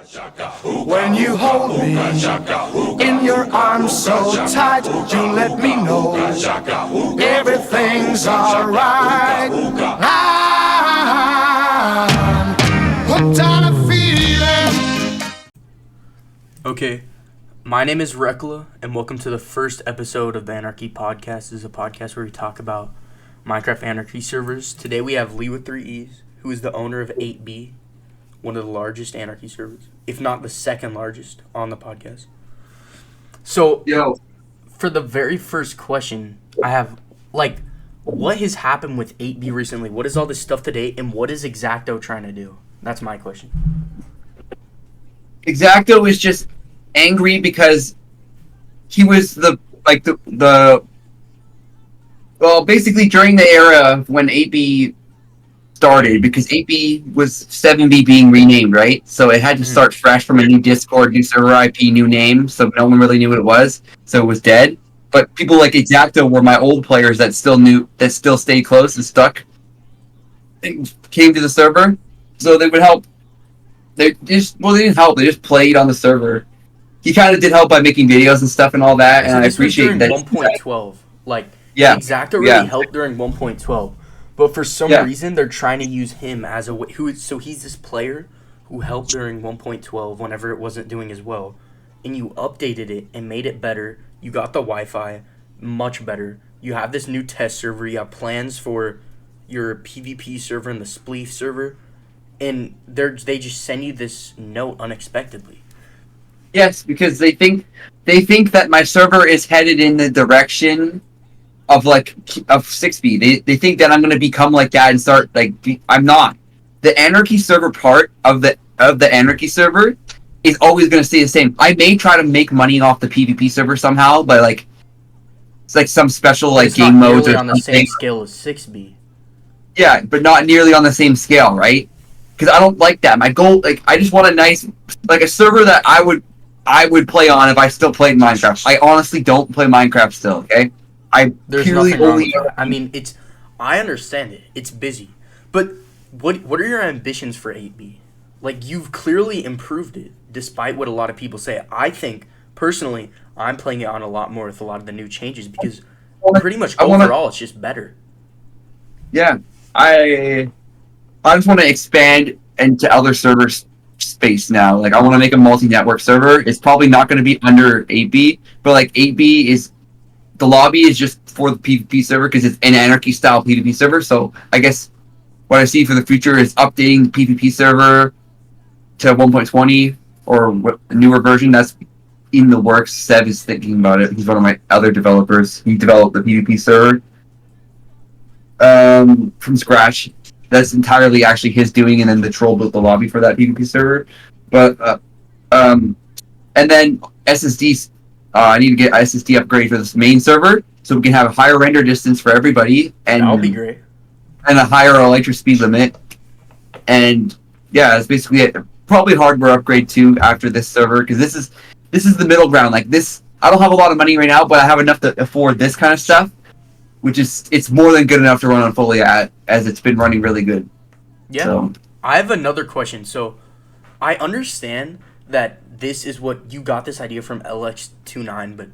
When you hold me in your arms so tight, you let me know everything's alright. I'm hooked on a feeling. Okay, my name is Recla, and welcome to the first episode of the Anarchy Podcast. This is a podcast where we talk about Minecraft Anarchy servers. Today we have Leeewith3E's, who is the owner of 8B, one of the largest Anarchy servers, if not the second largest on the podcast. So, for the very first question, I have, what has happened with 8B recently? What is all this stuff today, and what is Exacto trying to do? That's my question. Exacto is just angry because he was basically during the era when 8B started, because 8B was 7B being renamed, right? So it had to start fresh from a new Discord, new server IP, new name, so no one really knew what it was, so it was dead. But people like Exacto were my old players that still stayed close and stuck and came to the server, so they would help. They didn't help, they just played on the server. He kind of did help by making videos and stuff and all that, and I appreciate that. 1.12, Exacto really helped during 1.12. But for some reason, they're trying to use him as a way. So he's this player who helped during 1.12 whenever it wasn't doing as well. And you updated it and made it better. You got the Wi-Fi much better. You have this new test server. You have plans for your PvP server and the Spleef server. And they just send you this note unexpectedly. Yes, because they think that my server is headed in the direction of 6B. They think that I'm going to become like that and start I'm not. The Anarchy server part of the Anarchy server is always going to stay the same. I may try to make money off the PvP server somehow, but it's some special game modes or on the same scale as 6B. Yeah, but not nearly on the same scale, right? Because I don't like that. My goal, I just want a nice, a server that I would play on if I still played Minecraft. I honestly don't play Minecraft still, okay? There's nothing wrong with that. I mean, I understand it. It's busy. But what are your ambitions for 8B? You've clearly improved it, despite what a lot of people say. I think, personally, I'm playing it on a lot more with a lot of the new changes, because pretty much overall, it's just better. Yeah. I just want to expand into other server space now. I want to make a multi-network server. It's probably not going to be under 8B, but 8B is... The lobby is just for the PvP server because it's an anarchy-style PvP server. So I guess what I see for the future is updating the PvP server to 1.20 or a newer version. That's in the works. Seb is thinking about it. He's one of my other developers. He developed the PvP server from scratch. That's entirely actually his doing, and then the troll built the lobby for that PvP server. But and then SSDs. I need to get SSD upgrade for this main server so we can have a higher render distance for everybody, and that would be great. And a higher electric speed limit. And yeah, that's basically it. Probably hardware upgrade too after this server, because this is the middle ground. I don't have a lot of money right now, but I have enough to afford this kind of stuff, which is it's more than good enough to run on fully as it's been running really good. Yeah. So. I have another question. So I understand that this is what you got this idea from LX29, but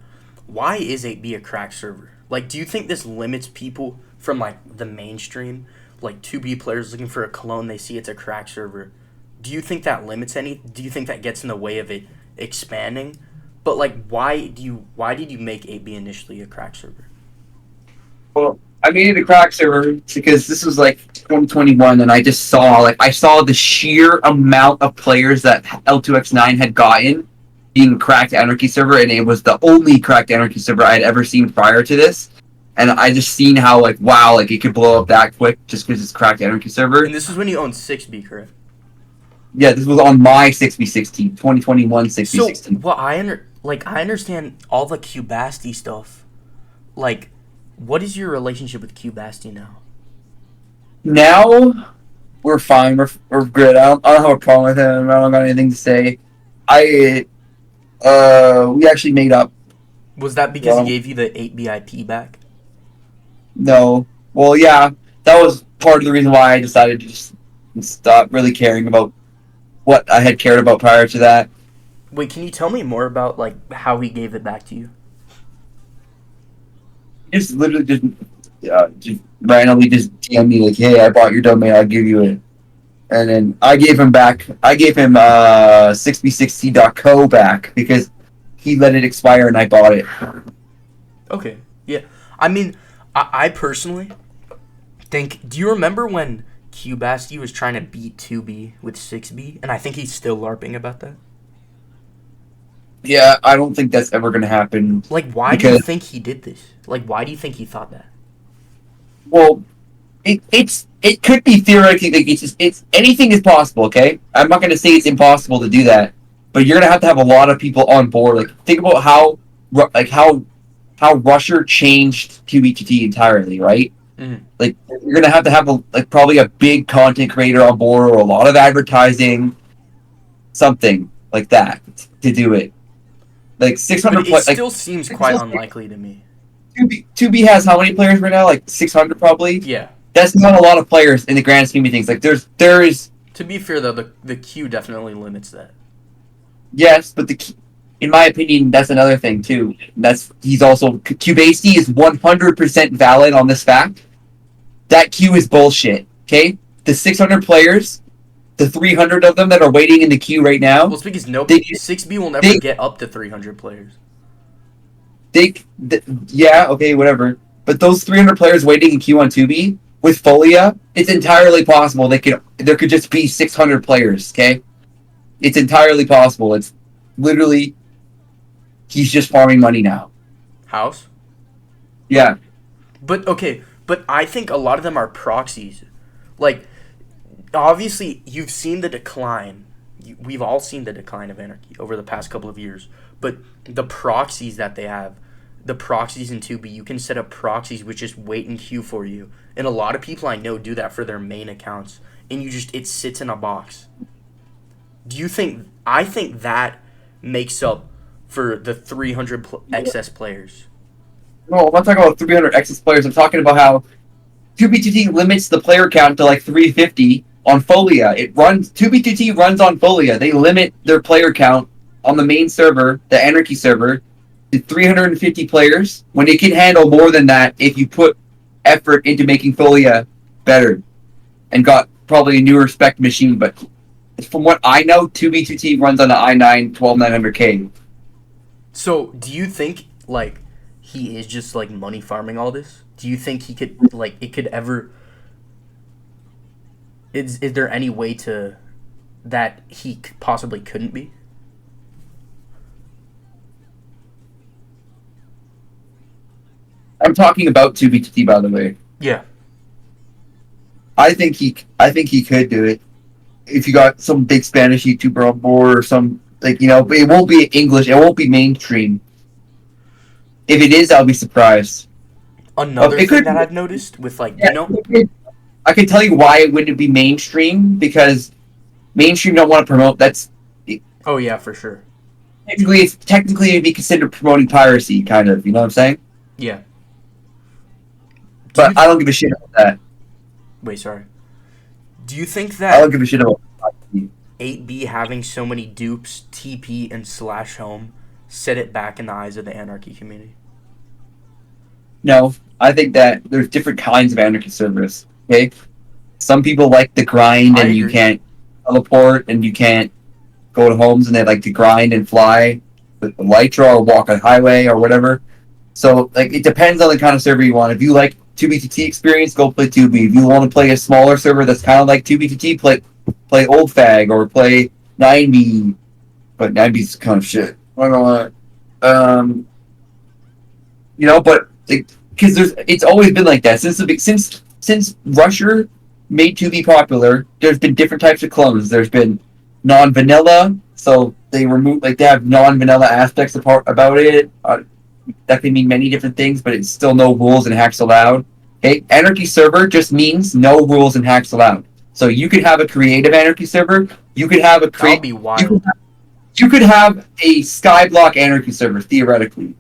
why is 8B a crack server? Do you think this limits people from the mainstream, 2B players looking for a clone, they see it's a crack server? Do you think that limits any? Do you think that gets in the way of it expanding? But why did you make 8B initially a crack server? Well, I made it a crack server because this was 2021, and I just saw the sheer amount of players that L2X9 had gotten being cracked Anarchy server, and it was the only cracked Anarchy server I had ever seen prior to this. And I just seen how wow, it could blow up that quick just because it's cracked Anarchy server. And this was when you owned 6B, correct? Yeah, this was on my 6B16, 2021 6B16. So, well, I understand all the Qbasty stuff. What is your relationship with Qbasty now? Now, we're fine. We're good. I don't have a problem with him. I don't got anything to say. We actually made up. Was that because he gave you the 8B IP back? No. Well, yeah. That was part of the reason why I decided to just stop really caring about what I had cared about prior to that. Wait, can you tell me more about like how he gave it back to you? Just literally just randomly just DM me like, hey, I bought your domain, I'll give you it. And then I gave him 6b60.co back because he let it expire and I bought it. Okay, yeah. I mean, I personally think. Do you remember when Qbasty was trying to beat 2B with 6B, and I think he's still larping about that? Yeah, I don't think that's ever going to happen. Like, why do you think he did this? Like, why do you think he thought that? Well, it could be theoretically, like, it's anything is possible. Okay, I'm not going to say it's impossible to do that, but you're going to have a lot of people on board. Like, think about how Rusher changed QBTT entirely, right? Mm-hmm. Like, you're going to have probably a big content creator on board or a lot of advertising, something like that to do it. Like 600. But it still seems quite unlikely to me. 2B has how many players right now? Like 600 probably. Yeah. That's not a lot of players in the grand scheme of things. Like there is. To be fair though, the queue definitely limits that. Yes, but in my opinion, that's another thing too. He's also Qbasty is 100% valid on this fact. That queue is bullshit. Okay, the 600 players, the 300 of them that are waiting in the queue right now. Well, it's because 6B will never get up to 300 players. Yeah, okay, whatever. But those 300 players waiting in queue on 2B with Folia, it's entirely possible there could just be 600 players. Okay, it's entirely possible. It's literally he's just farming money now. House. Yeah. But okay, but I think a lot of them are proxies. Like, obviously, you've seen the decline. We've all seen the decline of Anarchy over the past couple of years. But the proxies that they have, the proxies in 2B, you can set up proxies which just wait in queue for you. And a lot of people I know do that for their main accounts. And it sits in a box. I think that makes up for the 300 excess players. No, I'm not talking about 300 excess players. I'm talking about how 2B2T limits the player count to like 350 on Folia. 2B2T runs on Folia. They limit their player count on the main server, the Anarchy server, to 350 players when it can handle more than that if you put effort into making Folia better and got probably a newer spec machine. But from what I know, 2B2T runs on the i9 12900K. So, do you think, like, he is just, like, money farming all this? Do you think he could, like, it could ever... Is there any way that he possibly couldn't be? I'm talking about 2B2T, by the way. Yeah. I think he could do it if you got some big Spanish YouTuber on board or some, like, it won't be English, it won't be mainstream. If it is, I'll be surprised. Another thing that I've noticed with, like, I can tell you why it wouldn't be mainstream, because mainstream don't want to promote. Oh yeah, for sure. Technically it'd be considered promoting piracy, kind of. You know what I'm saying? Yeah. But I don't give a shit about that. Wait, sorry. Do you think I don't that give a shit about 8B having so many dupes, TP, and /home set it back in the eyes of the Anarchy community? No, I think that there's different kinds of Anarchy servers. Okay, some people like the grind and you can't teleport and you can't go to homes, and they like to grind and fly with the Lytra or walk on highway or whatever. So, like, it depends on the kind of server you want. If you like 2B2T experience, go play 2B. If you want to play a smaller server that's kind of like 2B2T, play Old Fag or play 9B. But 9B's kind of shit. I don't know. But because it's always been like that since Rusher made 2B popular. There's been different types of clones. There's been non-vanilla, so they have non-vanilla aspects about it. That can mean many different things, but it's still no rules and hacks allowed. Okay, Anarchy server just means no rules and hacks allowed. So you could have a creative Anarchy server. You could have That'd be wild. You could have a Skyblock Anarchy server theoretically.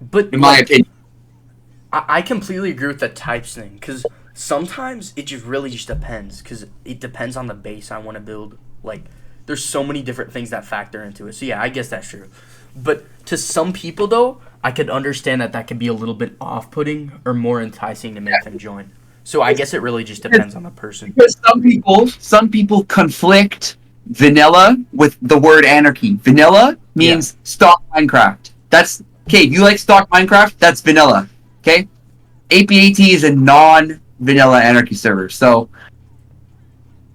But in my opinion, I completely agree with the types thing, because sometimes it just really just depends, because it depends on the base I want to build. Like, there's so many different things that factor into it. So yeah, I guess that's true. But to some people, though, I could understand that could be a little bit off-putting or more enticing to make them join. So I guess it really just depends on the person. Because some people conflict vanilla with the word anarchy. Vanilla means stock Minecraft. That's okay. If you like stock Minecraft, that's vanilla. Okay, APAT is a non-vanilla anarchy server. So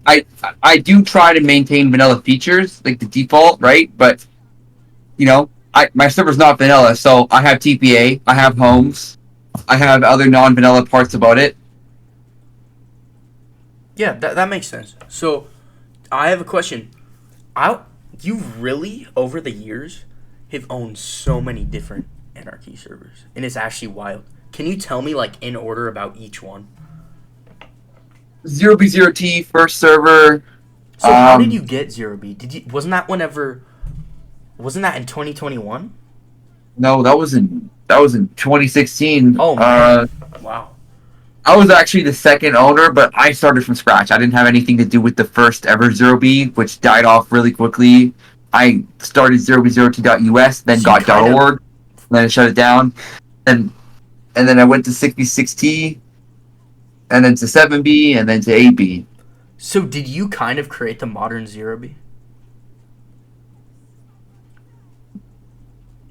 I do try to maintain vanilla features like the default, right? But my server's not vanilla, so I have TPA, I have homes, I have other non-vanilla parts about it. Yeah, that makes sense. So I have a question. You really, over the years, have owned so many different anarchy servers, and it's actually wild. Can you tell me, like, in order about each one? 0B0T first server. So how did you get 0B? Wasn't that in 2021? No, that was in 2016. Oh man. Wow. I was actually the second owner, but I started from scratch. I didn't have anything to do with the first ever 0B, which died off really quickly. I started 0b0t.us, then So got .org, then I shut it down. And then I went to 66T, and then to 7B, and then to 8B. So did you kind of create the modern 0B?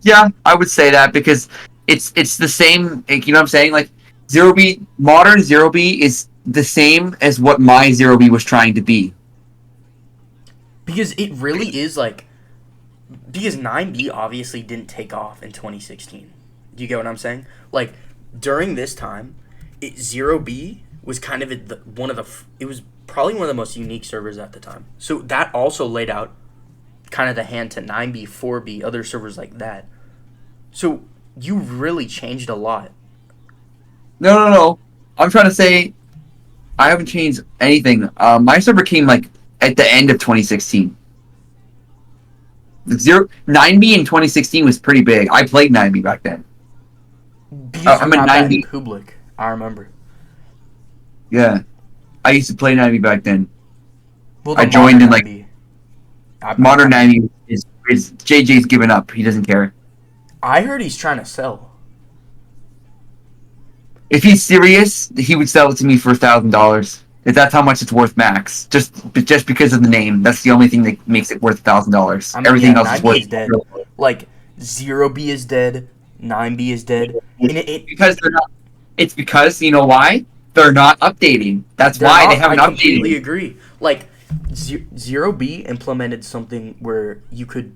Yeah, I would say that because it's the same. You know what I'm saying? Like 0B, modern 0B is the same as what my 0B was trying to be. Because it really is because 9B obviously didn't take off in 2016. Do you get what I'm saying? Like, during this time, 0B was kind of it was probably one of the most unique servers at the time. So that also laid out kind of the hand to 9B, 4B, other servers like that. So you really changed a lot. No. I'm trying to say I haven't changed anything. My server came at the end of 2016. 9B in 2016 was pretty big. I played 9B back then. I'm a 9B public. I remember. Yeah, I used to play 9B back then. Well, I joined in modern 9B is JJ's given up. He doesn't care. I heard he's trying to sell. If he's serious, he would sell it to me for $1,000. If that's how much it's worth max, just because of the name, that's the only thing that makes it worth $1,000. Everything else is worth. Is dead. Like 0B is dead, 9B is dead, because they're not. It's because you know why they're not updating. That's why they haven't updated. I completely agree. Like 0B implemented something where you could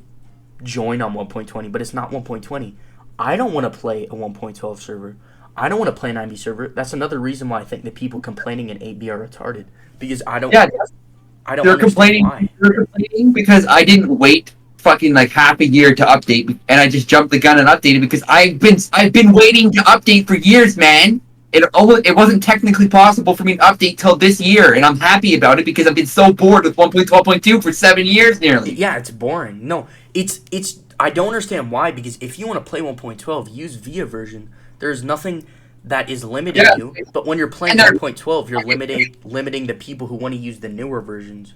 join on 1.20, but it's not 1.20. I don't want to play a 1.12 server. I don't want to play an 9B server. That's another reason why I think the people complaining in 8B are retarded. Because I don't. They're complaining. Why. They're complaining because I didn't wait fucking half a year to update, and I just jumped the gun and updated because I've been waiting to update for years, man. It wasn't technically possible for me to update till this year, and I'm happy about it because I've been so bored with 1.12.2 for 7 years nearly. Yeah, it's boring. No, it's. I don't understand why. Because if you want to play 1.12, use VIA version. There's nothing that is limiting you, but when you're playing 1.12, you're limiting the people who want to use the newer versions.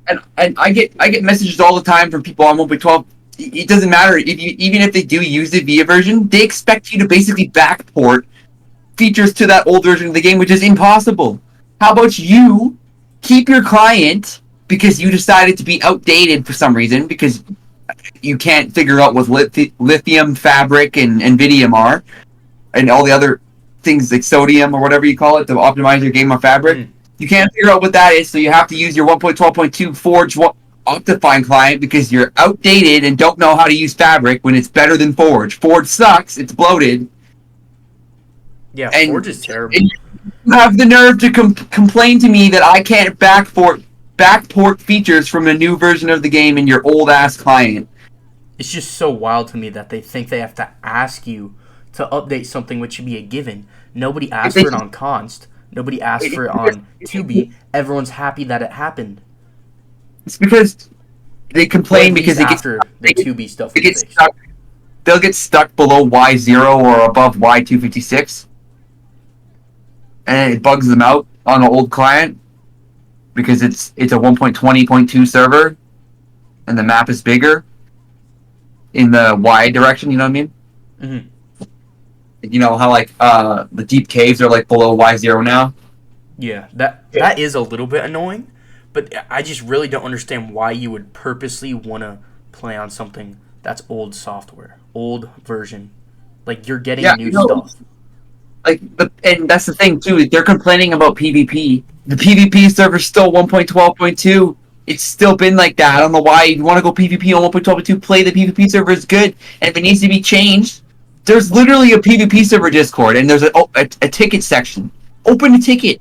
And I get messages all the time from people on 1.12. It doesn't matter even if they do use the VIA version, they expect you to basically backport features to that old version of the game, which is impossible. How about you keep your client because you decided to be outdated for some reason because you can't figure out what lithium, fabric, and NVIDIA are. And all the other things like sodium or whatever you call it to optimize your game on Fabric. You can't figure out what that is, so you have to use your 1.12.2 Forge Optifine client because you're outdated and don't know how to use Fabric when it's better than Forge. Forge sucks. It's bloated. Yeah, and Forge is terrible. You have the nerve to complain to me that I can't backport features from a new version of the game in your old-ass client. It's just so wild to me that they think they have to ask you to update something which should be a given. Nobody asked for it on Const. Nobody asked for it on 2B. Everyone's happy that it happened. It's because they complain because after the 2B stuff. They'll get stuck below Y0 or above Y256. and it bugs them out on an old client because it's a 1.20.2 server, and the map is bigger in the Y direction. You know what I mean? Mm-hmm. You know how like the deep caves are like below Y0 now. Yeah, that is a little bit annoying, but I just really don't understand why you would purposely want to play on something that's old software, old version. Like, you're getting new stuff. Like, and that's the thing too. They're complaining about PvP. The PvP server's still 1.12.2. It's still been like that. I don't know why you want to go PvP on 1.12.2. Play the PvP server is good, and if it needs to be changed, there's literally a PvP server Discord, and there's a ticket section. Open a ticket.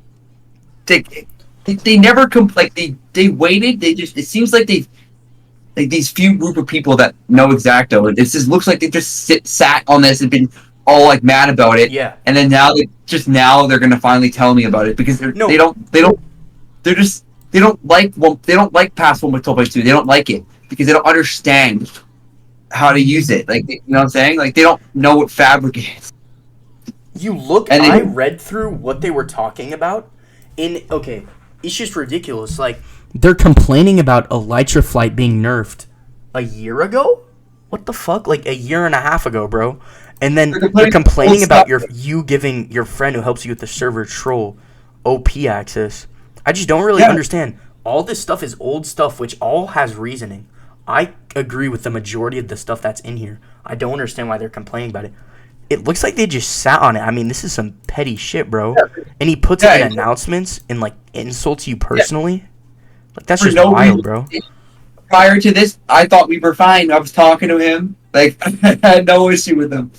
They never like they waited. It seems like these few group of people that know Exacto. It just looks like they just sat on this and been all like mad about it. Yeah. And then now they're gonna finally tell me about it because they don't like past 1.12.2. They don't like it because they don't understand how to use it. Like, you know what I'm saying? Like, they don't know what Fabric is. I read through what they were talking about. It's just ridiculous. Like, they're complaining about Elytra Flight being nerfed a year ago? What the fuck? Like, a year and a half ago, bro. And then they're complaining about you giving your friend who helps you with the server troll OP access. I just don't really understand. All this stuff is old stuff, which all has reasoning. I agree with the majority of the stuff that's in here. I don't understand why they're complaining about it. It looks like they just sat on it. I mean, this is some petty shit, bro. And he puts it in announcements and, like, insults you personally. Like, that's just wild, bro. Prior to this, I thought we were fine. I was talking to him. Like, I had no issue with him.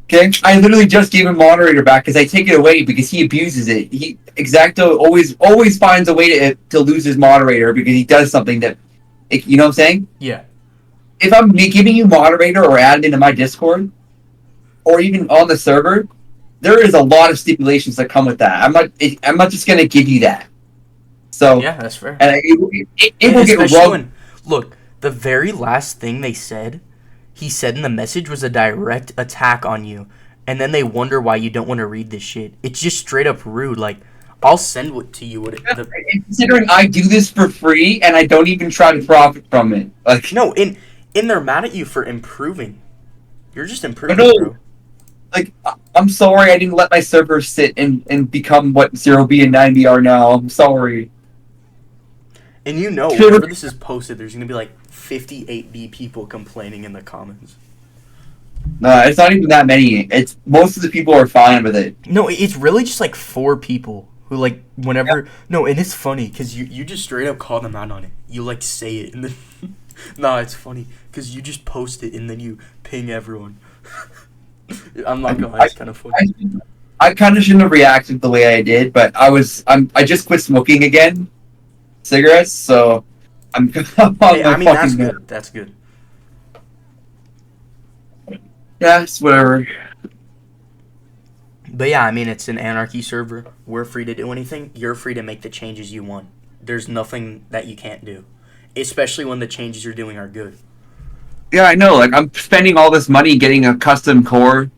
Okay? I literally just gave him moderator back because I take it away because he abuses it. Exacto always finds a way to lose his moderator because he does something that, you know what I'm saying? Yeah. If I'm giving you moderator or adding into my Discord, or even on the server, there is a lot of stipulations that come with that. I'm not just gonna give you that. So yeah, that's fair. And it will get rubbed. Look, the very last thing he said in the message was a direct attack on you, and then they wonder why you don't want to read this shit. It's just straight up rude. Like, I'll send it to you. Considering I do this for free and I don't even try to profit from it. Like, no, and they're mad at you for improving. You're just improving, bro. Like, I'm sorry I didn't let my server sit and become what 0B and 9B are now. I'm sorry. And whenever this is posted, there's going to be like 58B people complaining in the comments. No, it's not even that many. It's most of the people are fine with it. No, it's really just like 4 people who, like, whenever... Yeah. No, and it's funny because you just straight up call them out on it. You, like, say it and then... Nah, it's funny because you just post it and then you ping everyone. I'm not gonna lie, it's kind of funny. I kind of shouldn't have reacted the way I did, but I just quit smoking again, cigarettes, so I'm. That's good. That's good. Yeah, it's whatever. But yeah, I mean, it's an anarchy server. We're free to do anything. You're free to make the changes you want. There's nothing that you can't do, especially when the changes you're doing are good. Yeah, I know. Like, I'm spending all this money getting a custom core.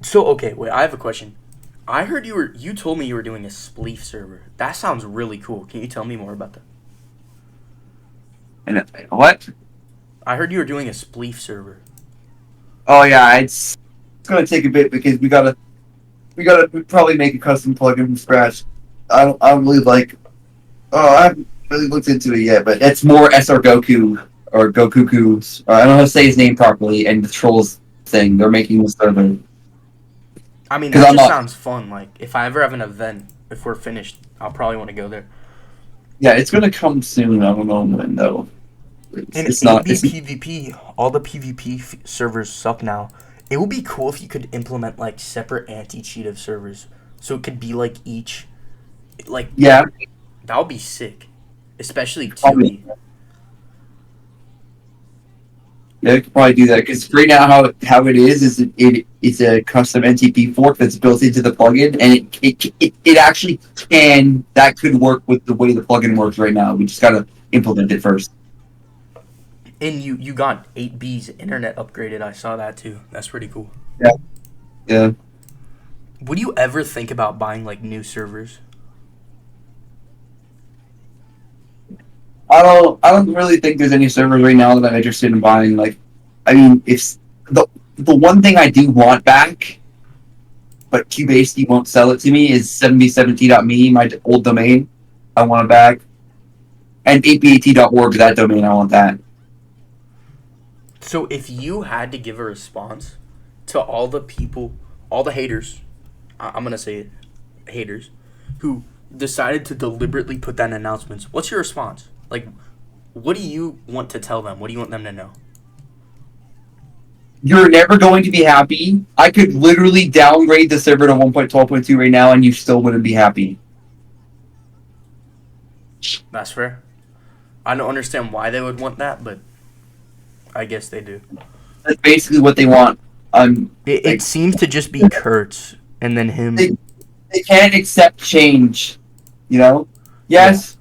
So, okay, wait, I have a question. I heard you told me you were doing a Spleef server. That sounds really cool. Can you tell me more about that? And what? I heard you were doing a Spleef server. Oh yeah, it's gonna take a bit because we gotta probably make a custom plugin from scratch. I don't really like. Oh, I haven't really looked into it yet, but it's more SR Goku or Gokuku's. I don't know how to say his name properly, and the Trolls thing. They're making this server. I mean, that just sounds fun. Like, if I ever have an event, if we're finished, I'll probably want to go there. Yeah, it's gonna come soon. I don't know when though. It's not PvP. All the PvP servers suck now. It would be cool if you could implement like separate anti-cheat of servers, so it could be like each, like yeah, that would be sick, especially 2E. Yeah, I could probably do that because right now how it is it's a custom NTP fork that's built into the plugin, and it actually could work with the way the plugin works right now. We just gotta implement it first. And you got 8B's internet upgraded. I saw that too. That's pretty cool. Yeah. Would you ever think about buying like new servers? I don't really think there's any servers right now that I'm interested in buying. Like, I mean, it's the one thing I do want back, but Qbasty won't sell it to me, is 7070.me, my old domain. I want it back. And 8bat.org, that domain, I want that. So if you had to give a response to all the people, all the haters, I'm going to say it, haters, who decided to deliberately put that in announcements, what's your response? Like, what do you want to tell them? What do you want them to know? You're never going to be happy. I could literally downgrade the server to 1.12.2 right now and you still wouldn't be happy. That's fair. I don't understand why they would want that, but I guess they do. That's basically what they want. It seems to just be Kurtz and then him. They can't accept change, you know? Yes.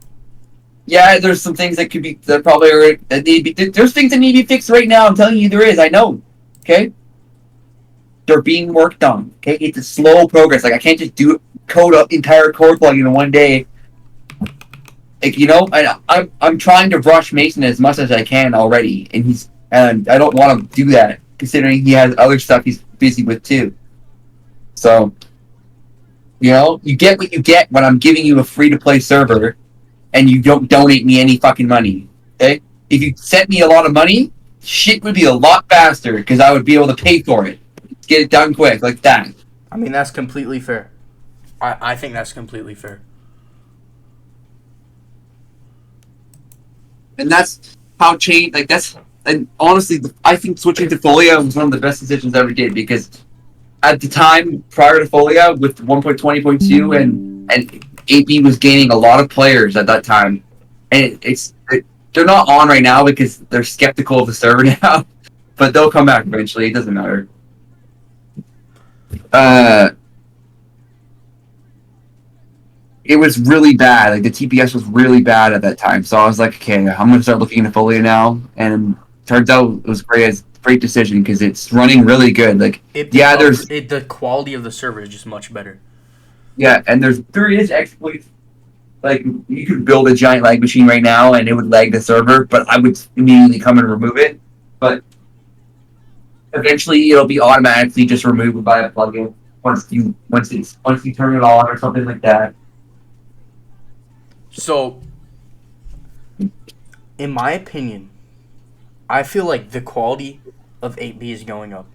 Yeah, there's some things that could be, that probably are, that need to be, there's things that need to be fixed right now. I'm telling you there is. I know. Okay? They're being worked on. Okay? It's a slow progress. Like, I can't just code an entire core plugin in one day. Like, you know, I'm trying to rush Mason as much as I can already, and I don't want to do that, considering he has other stuff he's busy with too. So, you know, you get what you get when I'm giving you a free-to-play server, and you don't donate me any fucking money. Okay? If you sent me a lot of money, shit would be a lot faster, because I would be able to pay for it. Get it done quick, like that. I mean, that's completely fair. I think that's completely fair. And that's how change, like, and honestly, I think switching to Folia was one of the best decisions I ever did, because at the time, prior to Folia, with 1.20.2, and AP was gaining a lot of players at that time, and they're not on right now because they're skeptical of the server now, but they'll come back eventually, it doesn't matter. It was really bad. Like, the TPS was really bad at that time. So I was like, okay, I'm going to start looking into Folia now. And turns out it was great. Great decision because it's running really good. Like, the quality of the server is just much better. Yeah, and there is exploits. Like, you could build a giant lag machine right now and it would lag the server, but I would immediately come and remove it. But eventually it'll be automatically just removed by a plugin once you turn it on or something like that. So, in my opinion, I feel like the quality of 8B is going up.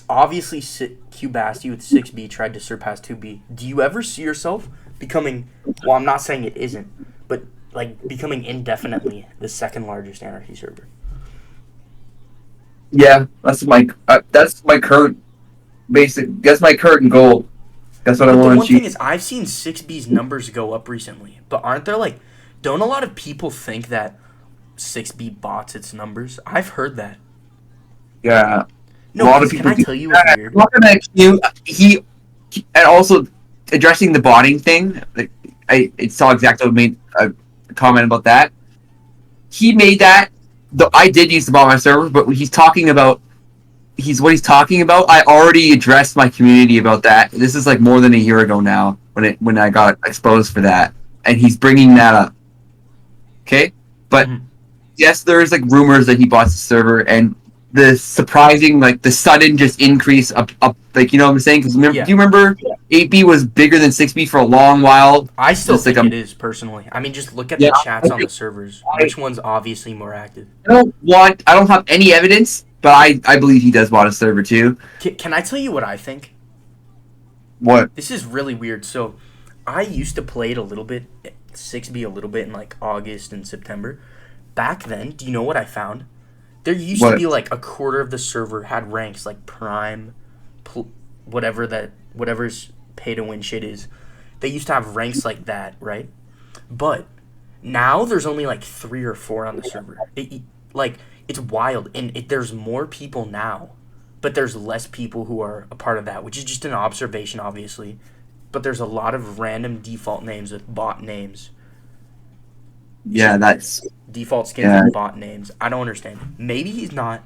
Obviously, Qbasty with 6B tried to surpass 2B. Do you ever see yourself becoming, well, I'm not saying it isn't, but like becoming indefinitely the second largest anarchy server? Yeah, that's my current that's my current goal. That's what I want to achieve. The one thing is, I've seen 6B's numbers go up recently, but aren't there like, don't a lot of people think that 6B bots its numbers? I've heard that. Yeah. No, a lot of people. Can I tell you what's weird? And also addressing the botting thing. Like, I saw exactly made a comment about that. He made that. I did use to bot my server, but what he's talking about. I already addressed my community about that. This is like more than a year ago now when I got exposed for that, and he's bringing that up. Okay, but yes, there is like rumors that he bought the server, and the surprising, like the sudden just increase up, like, you know what I'm saying? Because do you remember 8B was bigger than 6B for a long while? I still think it is personally. I mean, just look at the chats on the servers. Which one's obviously more active? I don't have any evidence. But I believe he does bought a server too. Can I tell you what I think? What? This is really weird. So, I used to play it a little bit, 6B a little bit in like August and September. Back then, do you know what I found? There used to be like a quarter of the server had ranks like Prime, whatever's pay to win shit is. They used to have ranks like that, right? But now there's only like 3 or 4 on the server. It's wild, and there's more people now, but there's less people who are a part of that, which is just an observation, obviously. But there's a lot of random default names with bot names. Yeah, that's... Default skins with bot names. I don't understand. Maybe he's not,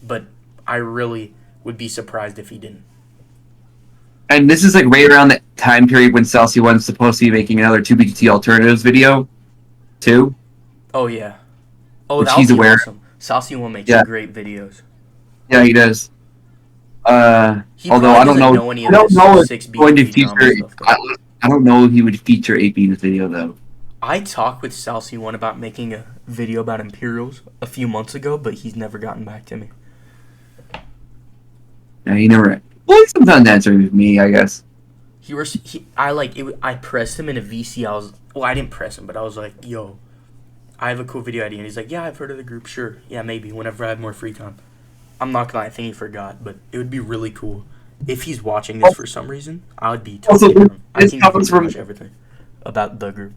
but I really would be surprised if he didn't. And this is like right around the time period when Celsi1's supposed to be making another 2BT alternatives video, too. Oh yeah. Oh, Which that he's would be aware. awesome. Salsi1 makes great videos. Yeah, he does. He Although I don't know any I of don't this know if 6 he's going to BTB drama feature. stuff. Though. I don't know if he would feature AP in this video though. I talked with Salsi1 about making a video about Imperials a few months ago, but he's never gotten back to me. Yeah, he never. Well, he sometimes answers with me, I guess. I pressed him in a VC. I didn't press him, but I was like, yo, I have a cool video idea. And he's like, yeah, I've heard of the group. Sure. Yeah, maybe. Whenever I have more free time. I'm not gonna lie, I think he forgot, but it would be really cool. If he's watching this for some reason, I would be totally down. I think pretty much everything about the group.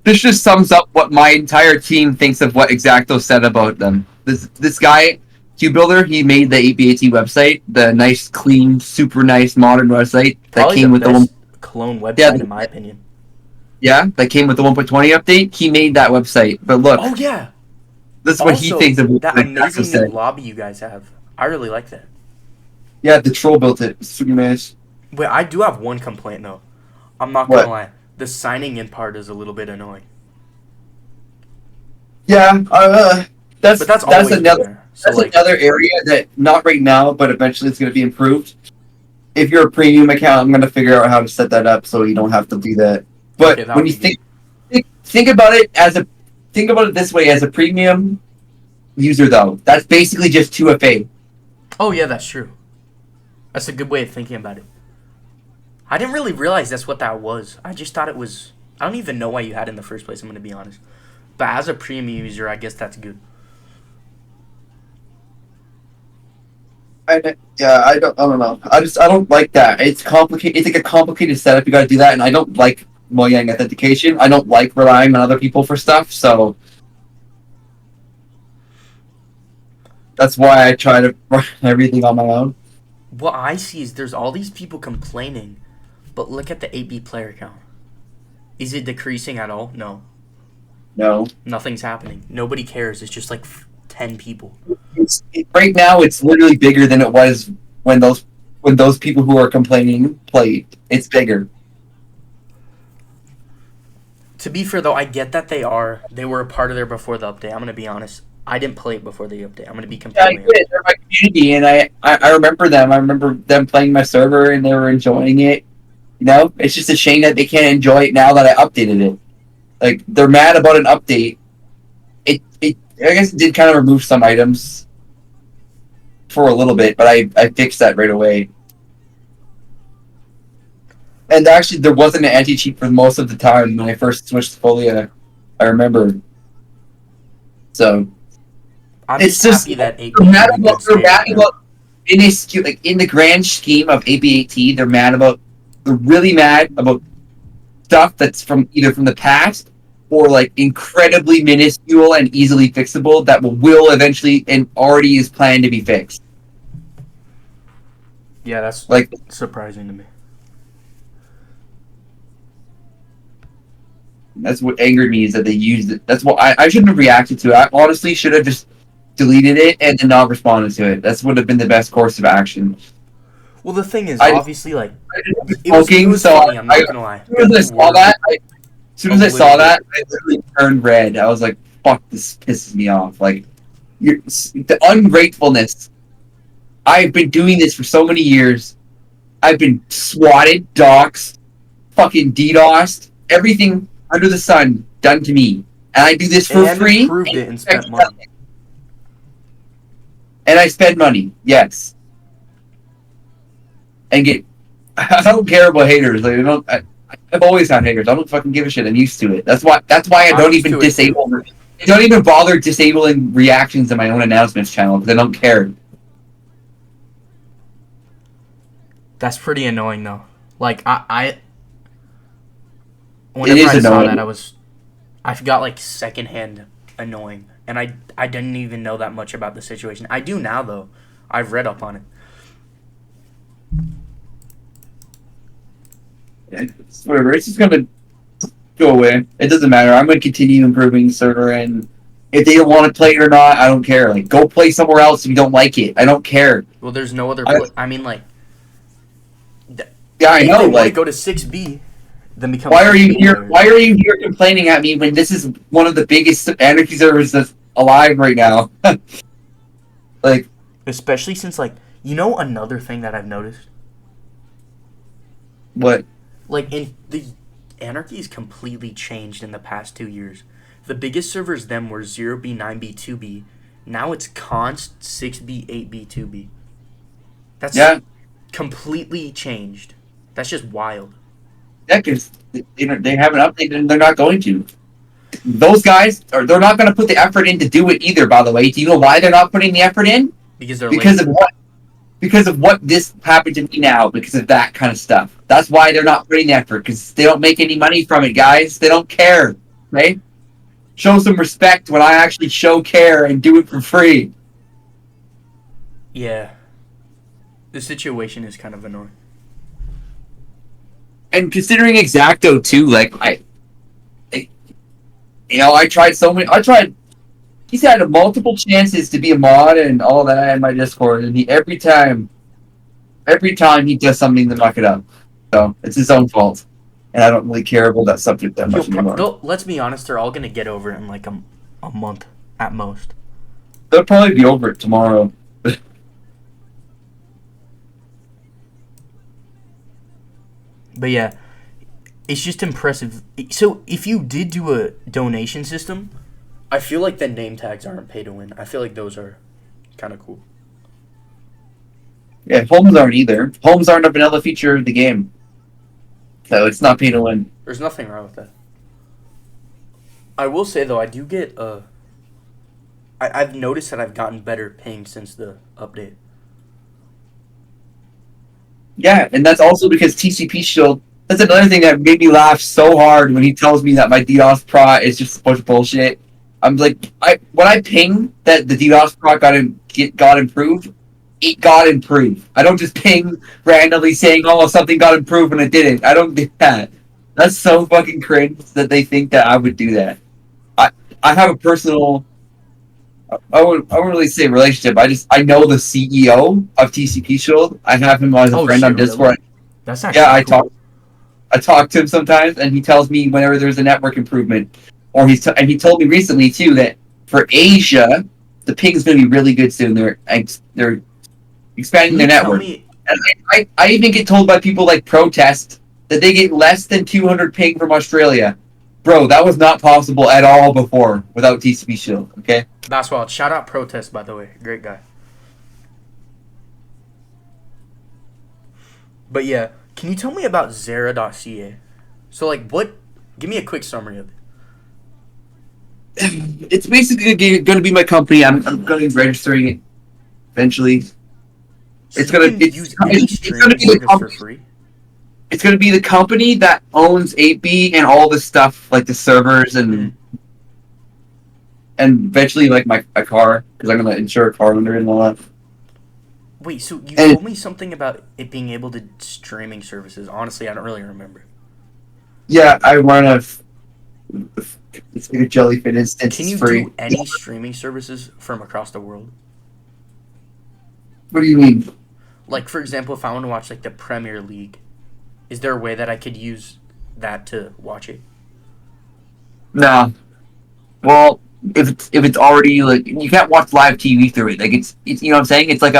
This just sums up what my entire team thinks of what Exacto said about them. This guy, QBuilder, he made the APAT website, the nice, clean, super nice, modern website that Probably came with the clone website, in my opinion. Yeah, that came with the 1.20 update. He made that website, but look. Oh yeah. That's what he thinks of that amazing new lobby you guys have. I really like that. Yeah, the troll built it. It's super nice. Wait, I do have one complaint though. I'm not gonna lie. The signing in part is a little bit annoying. Yeah, that's another another area that not right now, but eventually it's going to be improved. If you're a premium account, I'm going to figure out how to set that up so you don't have to do that. But when you think about it this way, as a premium user though, that's basically just 2FA. Oh yeah, that's true. That's a good way of thinking about it. I didn't really realize that's what that was. I just thought it was. I don't even know why you had it in the first place. I'm going to be honest. But as a premium user, I guess that's good. I don't know. I don't like that. It's complicated. It's like a complicated setup. You got to do that, and I don't like Mojang authentication. I don't like relying on other people for stuff. So that's why I try to run everything on my own. What I see is there's all these people complaining, but look at the 8B player count. Is it decreasing at all? No. No. Nothing's happening. Nobody cares. It's just like 10 people. Right now, it's literally bigger than it was when those people who are complaining played. It's bigger. To be fair, though, I get that they were a part of there before the update. I'm going to be honest. I didn't play it before the update. I'm going to be completely honest. They're my community, and I remember them. I remember them playing my server, and they were enjoying it. You know? It's just a shame that they can't enjoy it now that I updated it. Like, they're mad about an update. I guess it did kind of remove some items for a little bit, but I fixed that right away. And actually, there wasn't an anti-cheat for most of the time when I first switched to Folia. I remember. So I'm it's just happy that 8B they're mad about in the grand scheme of ABAT. They're really mad about stuff that's either from the past or like incredibly minuscule and easily fixable that will eventually and already is planned to be fixed. Yeah, that's like surprising to me. That's what angered me is that they used it. That's what I shouldn't have reacted to. I honestly should have just deleted it and then not responded to it. That would have been the best course of action. Well, the thing is, obviously, like, it was funny, I'm not gonna lie. As soon as I saw that, I literally turned red. I was like, fuck, this pisses me off. Like, the ungratefulness. I've been doing this for so many years. I've been swatted, doxxed, fucking DDoSed, everything under the sun done to me. And I do this for free. Improved it and spent money. And I spend money, yes. And I don't care about haters. Like, I've always had haters. I don't fucking give a shit. I'm used to it. That's why I don't even disable. I don't even bother disabling reactions in my own announcements channel because I don't care. That's pretty annoying, though. Like whenever I saw that, I got like secondhand annoying, and I didn't even know that much about the situation. I do now, though. I've read up on it. It's whatever. It's just gonna go away. It doesn't matter. I'm gonna continue improving the server, and if they don't want to play it or not, I don't care. Like, go play somewhere else if you don't like it. I don't care. Well, there's no other. I mean, like, Yeah, I If know. they want to Like, go to 6B, then become. why are you 6B here? players. Why are you here complaining at me when this is one of the biggest anarchy servers that's alive right now? Like, Especially since, like, you know, another thing that I've noticed. what? Like, in the anarchy's completely changed in the past 2 years. The biggest servers then were 0B, 9B, 2B. Now it's const 6B, 8B, 2B. That's completely changed. That's just wild. Yeah, because they haven't updated and they're not going to. Those guys they're not going to put the effort in to do it either. By the way, do you know why they're not putting the effort in? Because they're Because lazy. of what? Because of what this happened to me now. Because of that kind of stuff. That's why they're not putting the effort. Because they don't make any money from it, guys. They don't care. Right? Show some respect when I actually show care and do it for free. Yeah. The situation is kind of annoying. And considering Exacto too, like I tried so many. He's had multiple chances to be a mod and all that in my Discord, and every time he does something to muck it up. So it's his own fault, and I don't really care about that subject that much anymore. Let's be honest, they're all gonna get over it in like a month at most. They'll probably be over it tomorrow. But yeah, it's just impressive. So if you did do a donation system, I feel like the name tags aren't pay to win. I feel like those are kind of cool. Yeah, homes aren't either. Homes aren't a vanilla feature of the game, so it's not pay to win. There's nothing wrong with that. I will say though, I do get I've noticed that I've gotten better ping since the update. Yeah, and that's also because TCP Shield. That's another thing that made me laugh so hard when he tells me that my DDoS prot is just a bunch of bullshit. I'm like, when I ping that the DDoS prot got improved, it got improved. I don't just ping randomly saying, "Oh, something got improved," when it didn't. I don't do that. That's so fucking cringe that they think that I would do that. I have a personal. I wouldn't really say relationship. I know the CEO of TCP Shield. I have him as a friend on Discord. Really? That's actually Yeah, I talk to him sometimes, and he tells me whenever there's a network improvement, or and he told me recently too that for Asia, the ping is going to be really good soon. They're expanding their network. And I even get told by people like Protest that they get less than 200 ping from Australia. Bro, that was not possible at all before without TCP Shield. Okay. That's wild. Shout out Protest, by the way. Great guy. But yeah, can you tell me about Xera.ca? So like, give me a quick summary of it. It's basically going to be my company. I'm going to be registering it eventually. So It's going to use any streaming service for free. It's going to be the company that owns 8B and all the stuff like the servers and eventually like a car, because I'm going to insure a car under it and all that. Wait, so you told me something about it being able to streaming services. Honestly, I don't really remember. Yeah, I run it's like a jellyfin instance. Can you free. do any streaming services from across the world? What do you mean? Like, for example, if I want to watch like the Premier League, is there a way that I could use that to watch it? Nah. Well, if it's already like, you can't watch live TV through it. Like it's you know what I'm saying? It's like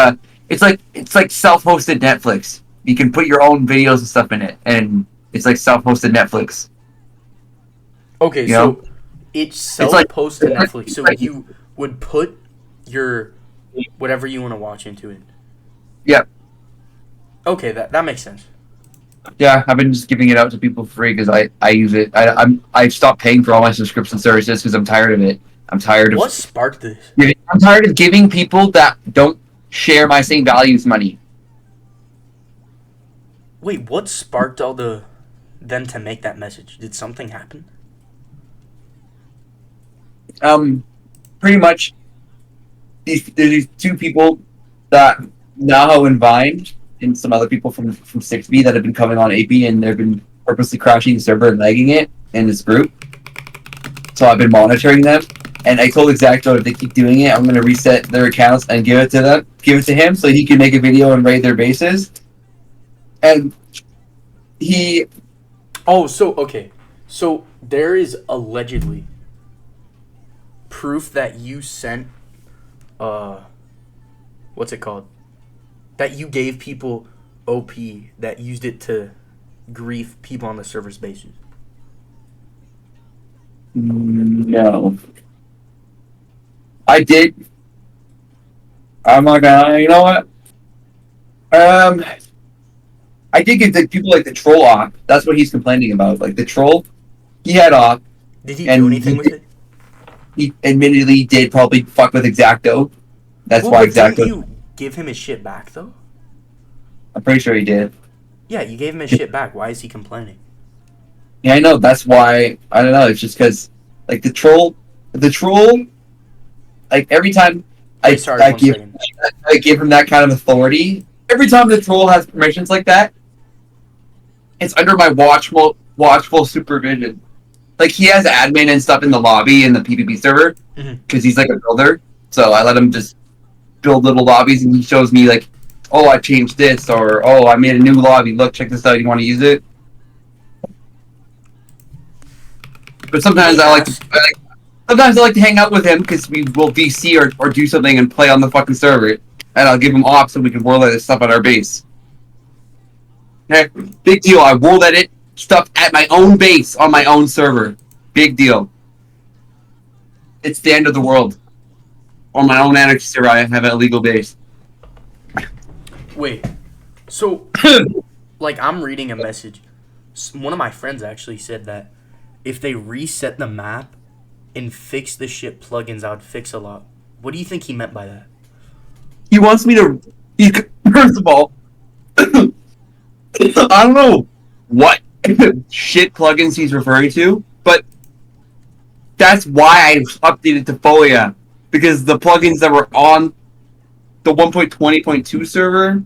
self-hosted Netflix. You can put your own videos and stuff in it, and it's like self-hosted Netflix. Okay, You so know? it's self-posted Netflix. So you would put your whatever you want to watch into it. Yep. Okay, that makes sense. Yeah, I've been just giving it out to people for free because I use it. I've stopped paying for all my subscription services because I'm tired of it. I'm tired of. What sparked this? I'm tired of giving people that don't share my same values money. Wait, what sparked all them to make that message? Did something happen? Pretty much. There's these two people that Naho and Vine and some other people from 6B that have been coming on 8B, and they've been purposely crashing the server and lagging it in this group. So I've been monitoring them, and I told Exacto if they keep doing it, I'm going to reset their accounts and give it to him so he can make a video and raid their bases. And he. Oh, so okay. So there is allegedly proof that you sent what's it called? That you gave people OP that used it to grief people on the server's bases. No. I did. I'm not gonna. You know what? I did get the people like the troll off. That's what he's complaining about. Like the troll, he had off. Did he do anything with it? He admittedly did probably fuck with Exacto. That's Well, why but didn't Exacto. you give him his shit back though? I'm pretty sure he did. Yeah, you gave him his shit back. Why is he complaining? Yeah, I know. That's why. I don't know. It's just because, like the troll, like every time I Wait, sorry, one second. I give him that kind of authority. Every time the troll has permissions like that, it's under my watchful supervision. Like he has admin and stuff in the lobby in the PvP server because he's like a builder. So I let him just build little lobbies, and he shows me like, oh, I changed this, or oh, I made a new lobby. Look, check this out. You want to use it? But sometimes I like to hang out with him because we will VC or do something and play on the fucking server, and I'll give him off so we can world edit stuff at our base. Okay, big deal. I world edit stuff at my own base on my own server. Big deal. It's the end of the world. On my own anarchy server, I have an illegal base. Wait, so like I'm reading a message. One of my friends actually said that if they reset the map and fix the shit plugins, I would fix a lot. What do you think he meant by that? He wants me to. First of all, I don't know what shit plugins he's referring to, but that's why I updated to Folia, because the plugins that were on the 1.20.2 server,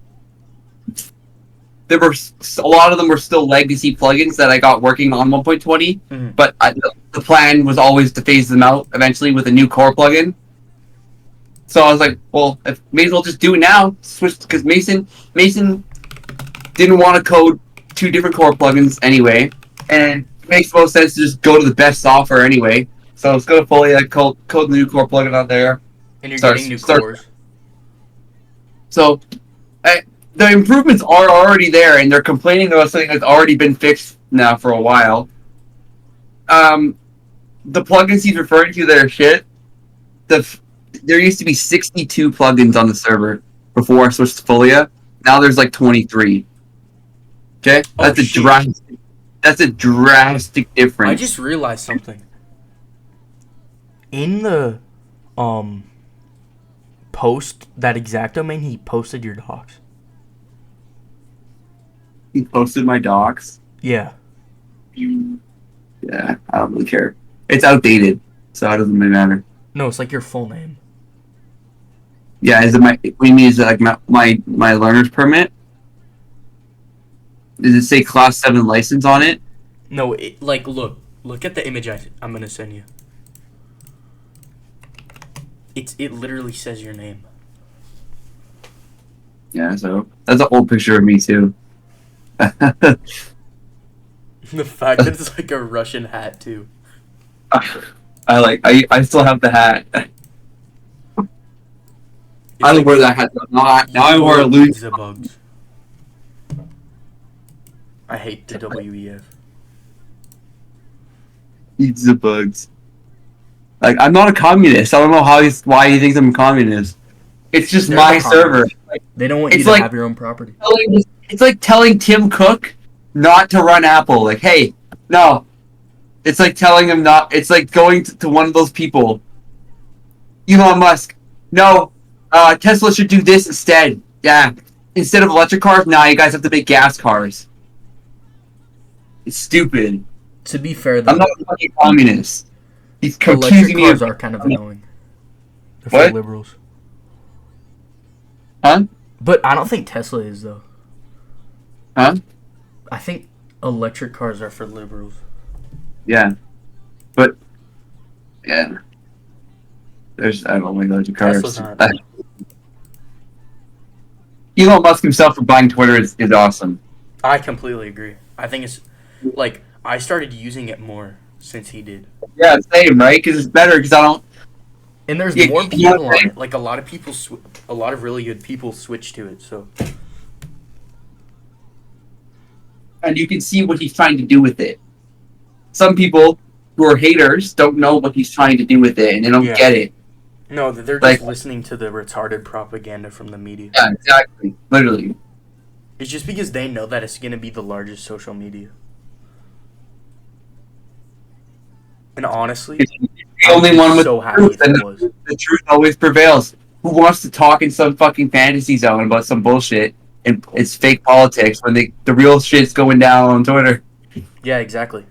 there were a lot of them were still legacy plugins that I got working on 1.20, but the plan was always to phase them out eventually with a new core plugin. So I was like, well, may as well just do it now. Switch, because Mason didn't want to code two different core plugins anyway, and it makes most sense to just go to the best software anyway. So let's go to Folia, code the new core plugin on there. And you're getting new cores. So the improvements are already there, and they're complaining about something that's already been fixed now for a while. The plugins he's referring to that are shit, there used to be 62 plugins on the server before I switched to Folia. Now there's like 23. Okay? That's a drastic difference. I just realized something. In the post that Exacto made, he posted your docs. He posted my docs? Yeah. Yeah, I don't really care. It's outdated, so it doesn't really matter. No, it's like your full name. Yeah, is it my? What do you mean? Is it like my learner's permit? Does it say Class 7 license on it? No, look at the image I'm gonna send you. It literally says your name. Yeah, so that's an old picture of me too. The fact that it's like a Russian hat too. I still have the hat. I don't wear that hat. Now I wear a loose. The bugs. I hate the WEF. Eats the bugs. Like, I'm not a communist. I don't know why he thinks I'm a communist. It's just They're my the server. They don't want you to have your own property. It's like telling Tim Cook not to run Apple. Like, hey, no. It's like telling him not. It's like going to one of those people. Elon Musk. No, Tesla should do this instead. Yeah. Instead of electric cars, now you guys have to make gas cars. It's stupid. To be fair, though, I'm not a fucking communist. He's electric accusing me cars of... are kind of annoying. They're What? for liberals. Huh? But I don't think Tesla is, though. Huh? I think electric cars are for liberals. Yeah. But... Yeah. I don't like electric cars. Tesla's not. Elon Musk himself for buying Twitter is awesome. I completely agree. I think it's like I started using it more since he did. Yeah, same, right? Because it's better. Because I don't. And there's Yeah, more you know people what I'm on it. Like a lot of people, a lot of really good people switch to it. So And you can see what he's trying to do with it. Some people who are haters don't know what he's trying to do with it, and they don't Yeah. get it. no, they're Like- just listening to the retarded propaganda from the media. Yeah, exactly. Literally. It's just because they know that it's gonna be the largest social media. And honestly, It's the only I'm one with so the happy truth, if and it was. the truth always prevails. Who wants to talk in some fucking fantasy zone about some bullshit and it's fake politics when the real shit's going down on Twitter? Yeah, exactly.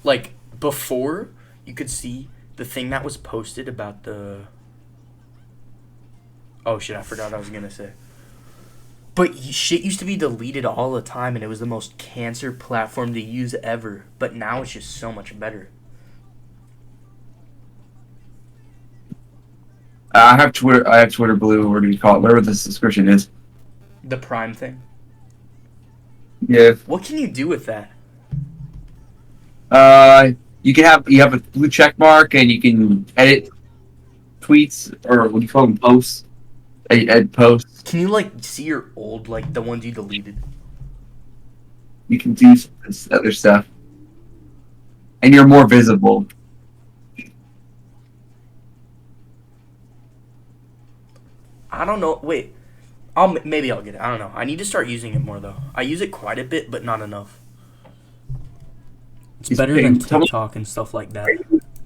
Like before, you could see the thing that was posted about the. Oh shit! I forgot what I was gonna say. But shit used to be deleted all the time, and it was the most cancer platform to use ever. But now it's just so much better. I have Twitter. I have Twitter Blue. What do you call it? Whatever the subscription is. The Prime thing. Yeah. What can you do with that? You have a blue check mark, and you can edit tweets or what do you call them? Posts. Edit posts. Can you like see your old like the ones you deleted? You can do this other stuff, and you're more visible. I don't know. Wait, maybe I'll get it. I don't know. I need to start using it more though. I use it quite a bit, but not enough. It's better than TikTok and stuff like that.